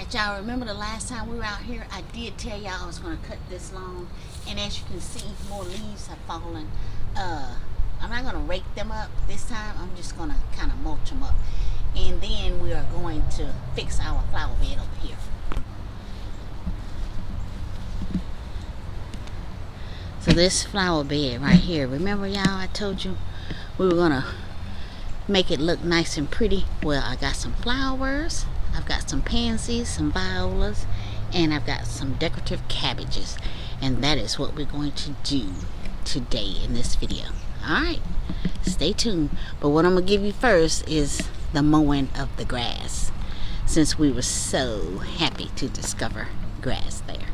Alright y'all, remember the last time we were out here, I did tell y'all I was going to cut this lawn, and as you can see, more leaves have fallen. I'm not going to rake them up this time, I'm just going to kind of mulch them up. And then we are going to fix our flower bed over here. So this flower bed right here, remember y'all, I told you we were going to make it look nice and pretty. Well, I got some flowers, I've got some pansies, some violas, and I've got some decorative cabbages, and that is what we're going to do today in this video. Alright, stay tuned. But what I'm going to give you first is the mowing of the grass, since we were so happy to discover grass there.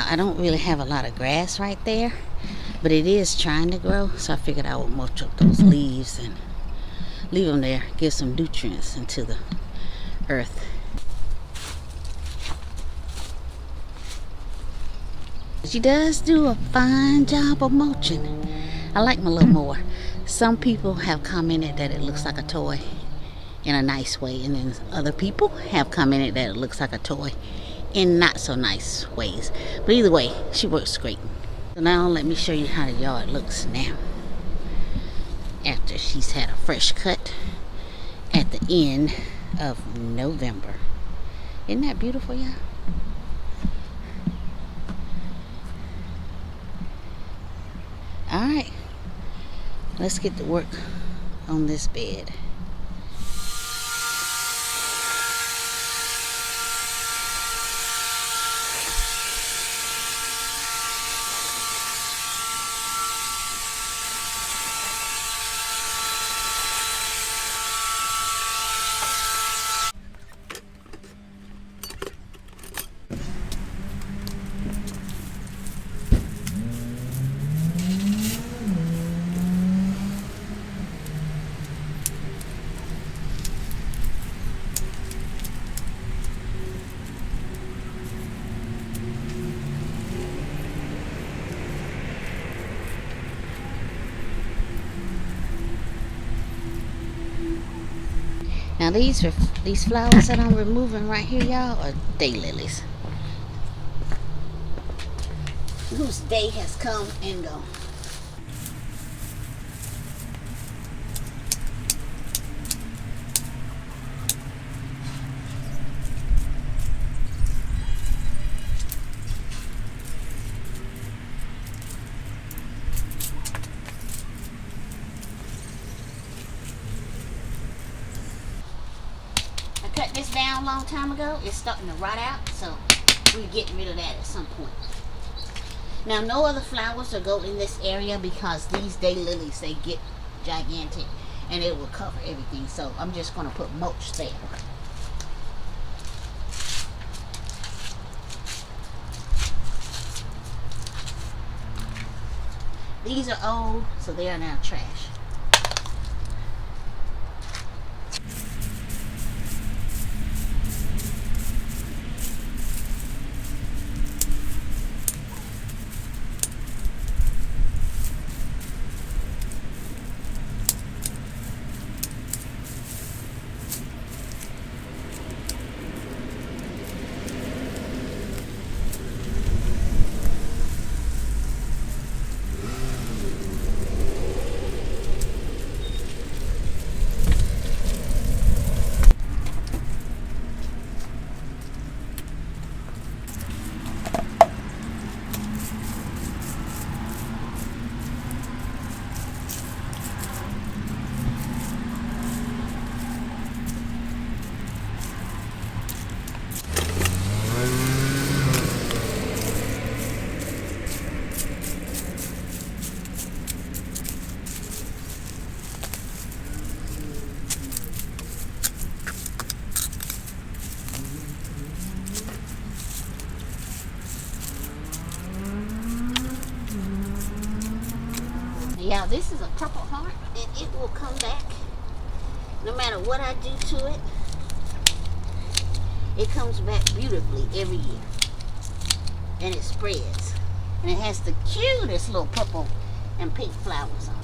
I don't really have a lot of grass right there, but it is trying to grow, so I figured I would mulch up those leaves and leave them there, give some nutrients into the earth. She does do a fine job of mulching. I like my little mower. Some people have commented that it looks like a toy in a nice way, and then other people have commented that it looks like a toy in not so nice ways. But either way, she works great. So now let me show you how the yard looks now. After she's had a fresh cut at the end of November. Isn't that beautiful, y'all? Alright, let's get to work on this bed. Now these flowers that I'm removing right here, y'all, are daylilies, whose day has come and gone. Cut this down a long time ago. It's starting to rot out, so we're getting rid of that at some point. Now, no other flowers will go in this area because these daylilies, they get gigantic and it will cover everything. So I'm just going to put mulch there. These are old, so they are now trash. Yeah, this is a purple heart, and it will come back no matter what I do to it. It comes back beautifully every year, and it spreads, and it has the cutest little purple and pink flowers on it.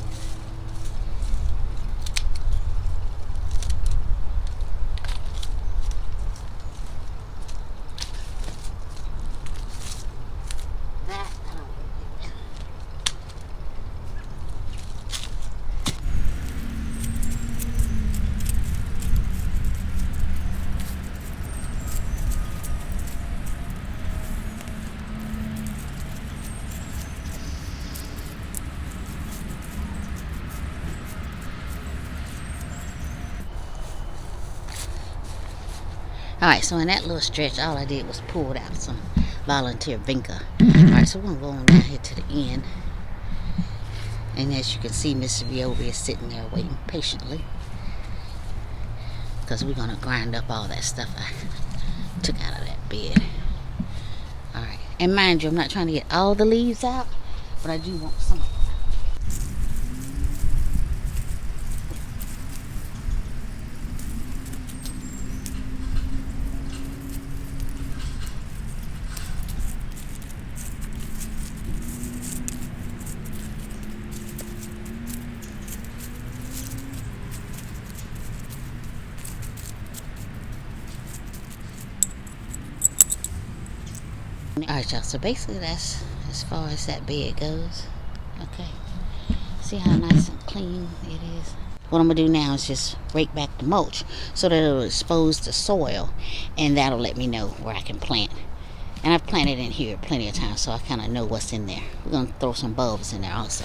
Alright, so in that little stretch, all I did was pull out some volunteer vinca. Alright, so we're going to go on down here to the end. And as you can see, Mr. Viola is sitting there waiting patiently, because we're going to grind up all that stuff I took out of that bed. Alright, and mind you, I'm not trying to get all the leaves out, but I do want some of them. Alright, y'all, so basically that's as far as that bed goes. Okay, see how nice and clean it is. What I'm gonna do now is just rake back the mulch so that it'll expose the soil, and that'll let me know where I can plant. And I've planted in here plenty of times, so I kind of know what's in there. We're gonna throw some bulbs in there also.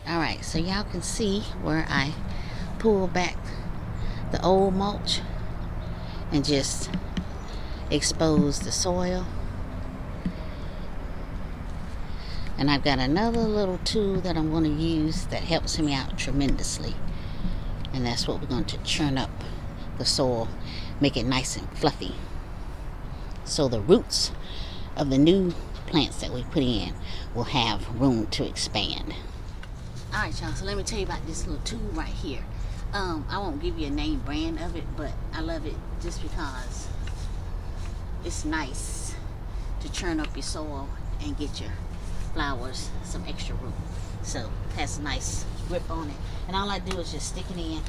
Alright, so y'all can see where I pull back the old mulch and just expose the soil. And I've got another little tool that I'm going to use that helps me out tremendously. And that's what we're going to churn up the soil, make it nice and fluffy, so the roots of the new plants that we put in will have room to expand. Alright y'all, so let me tell you about this little tool right here. I won't give you a name brand of it, but I love it just because it's nice to churn up your soil and get your flowers some extra room. So it has a nice grip on it, and all I do is just stick it in,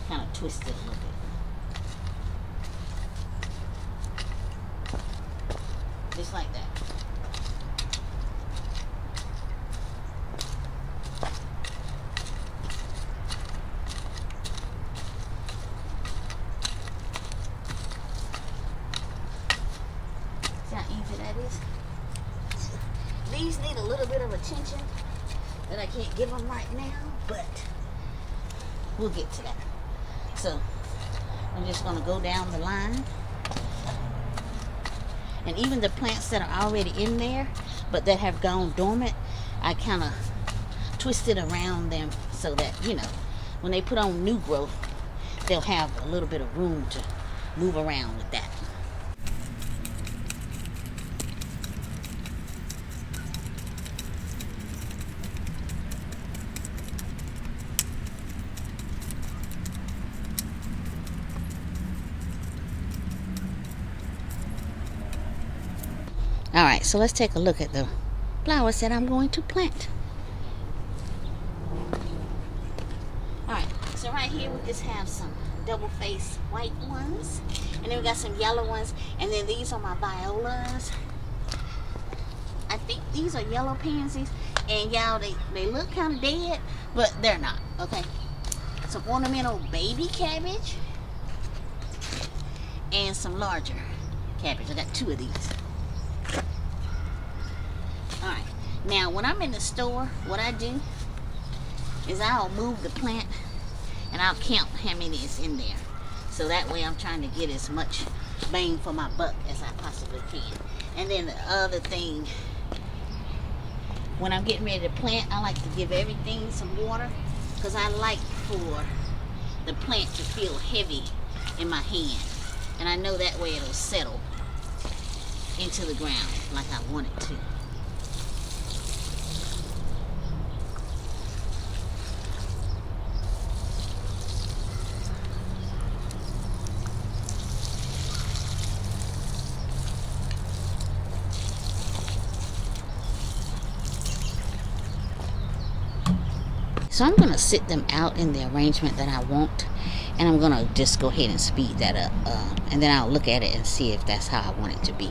kind of twist it a little bit, just like that. See how easy that is? These need a little bit of attention that I can't give them right now, but we'll get to that. So I'm just going to go down the line, and even the plants that are already in there but that have gone dormant, I kind of twist it around them so that, you know, when they put on new growth, they'll have a little bit of room to move around with that. Alright, so let's take a look at the flowers that I'm going to plant. Alright, so right here we just have some double-faced white ones, and then we got some yellow ones, and then these are my violas. I think these are yellow pansies, and y'all, they look kind of dead, but they're not, okay? Some ornamental baby cabbage, and some larger cabbage. I got 2 of these. Alright, now when I'm in the store, what I do is I'll move the plant and I'll count how many is in there. So that way I'm trying to get as much bang for my buck as I possibly can. And then the other thing, when I'm getting ready to plant, I like to give everything some water, because I like for the plant to feel heavy in my hand. And I know that way it'll settle into the ground like I want it to. So I'm going to sit them out in the arrangement that I want, and I'm going to just go ahead and speed that up, and then I'll look at it and see if that's how I want it to be.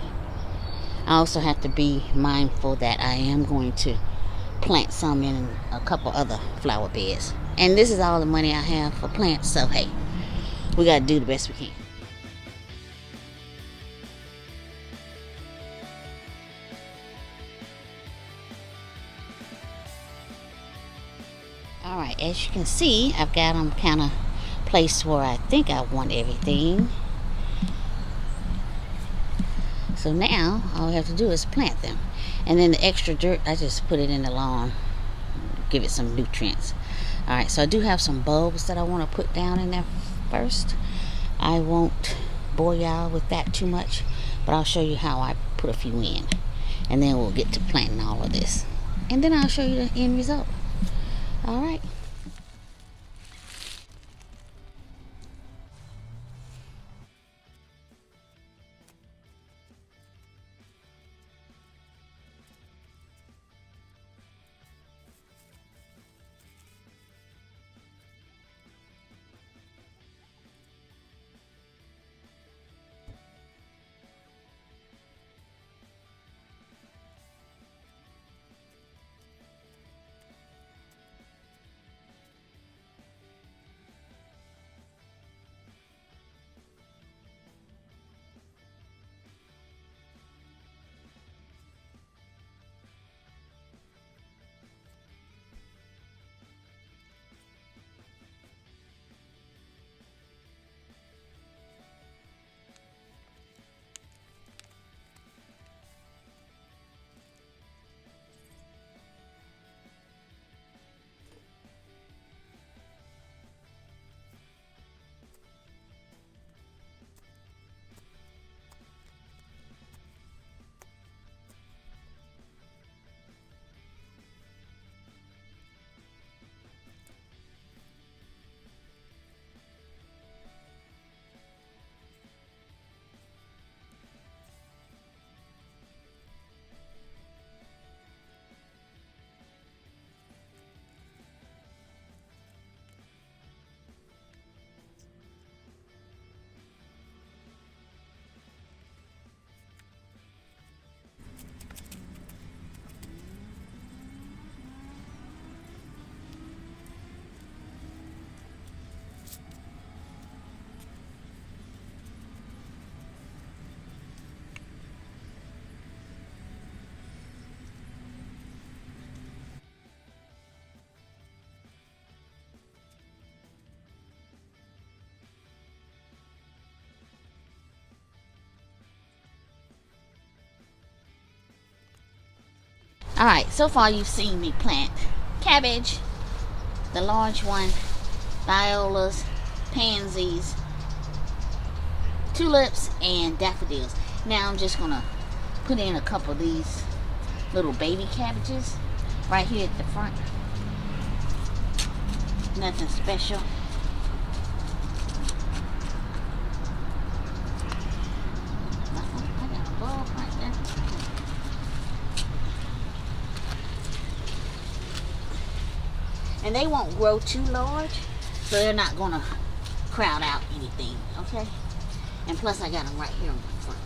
I also have to be mindful that I am going to plant some in a couple other flower beds, and this is all the money I have for plants, so hey, we got to do the best we can. Alright, as you can see, I've got them kind of placed where I think I want everything. So now, all I have to do is plant them. And then the extra dirt, I just put it in the lawn, give it some nutrients. Alright, so I do have some bulbs that I want to put down in there first. I won't bore y'all with that too much, but I'll show you how I put a few in. And then we'll get to planting all of this. And then I'll show you the end result. Alright. Alright, so far you've seen me plant cabbage, the large one, violas, pansies, tulips, and daffodils. Now I'm just gonna put in a couple of these little baby cabbages right here at the front. Nothing special. I got a bulb right there. And they won't grow too large, so they're not gonna crowd out anything, okay? And plus I got them right here on the front.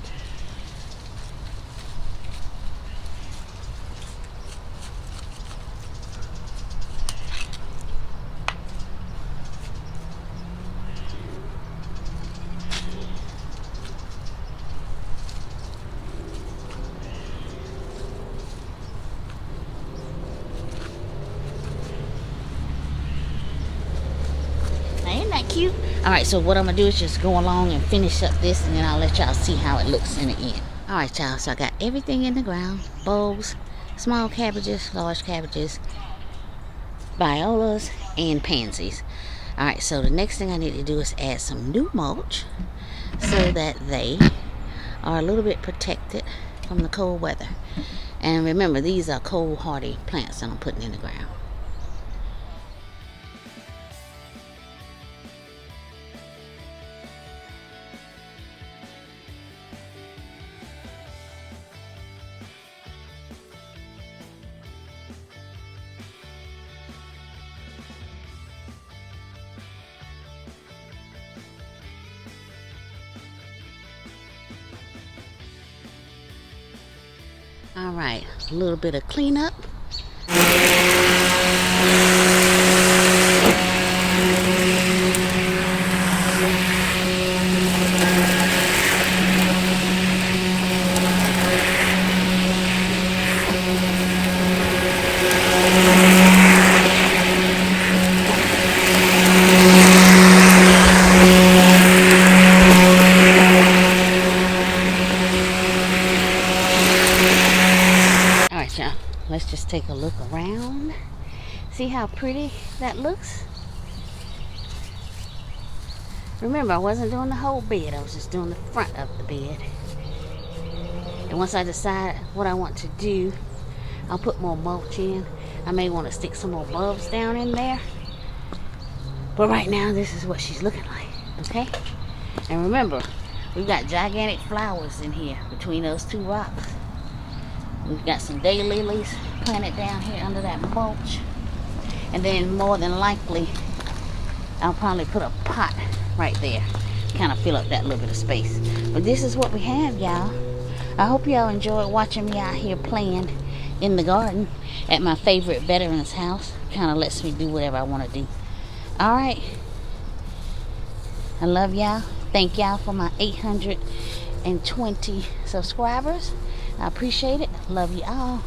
Ain't that cute? Alright, so what I'm going to do is just go along and finish up this, and then I'll let y'all see how it looks in the end. Alright, y'all, so I got everything in the ground. Bulbs, small cabbages, large cabbages, violas, and pansies. Alright, so the next thing I need to do is add some new mulch so that they are a little bit protected from the cold weather. And remember, these are cold hardy plants that I'm putting in the ground. All right, a little bit of cleanup. Let's just take a look around. See how pretty that looks? Remember, I wasn't doing the whole bed. I was just doing the front of the bed. And once I decide what I want to do, I'll put more mulch in. I may want to stick some more bulbs down in there. But right now, this is what she's looking like, okay? And remember, we've got gigantic flowers in here between those two rocks. We've got some daylilies planted down here under that mulch. And then more than likely, I'll probably put a pot right there. Kind of fill up that little bit of space. But this is what we have, y'all. I hope y'all enjoyed watching me out here playing in the garden at my favorite veteran's house. Kind of lets me do whatever I want to do. Alright. I love y'all. Thank y'all for my 820 subscribers. I appreciate it. Love you all.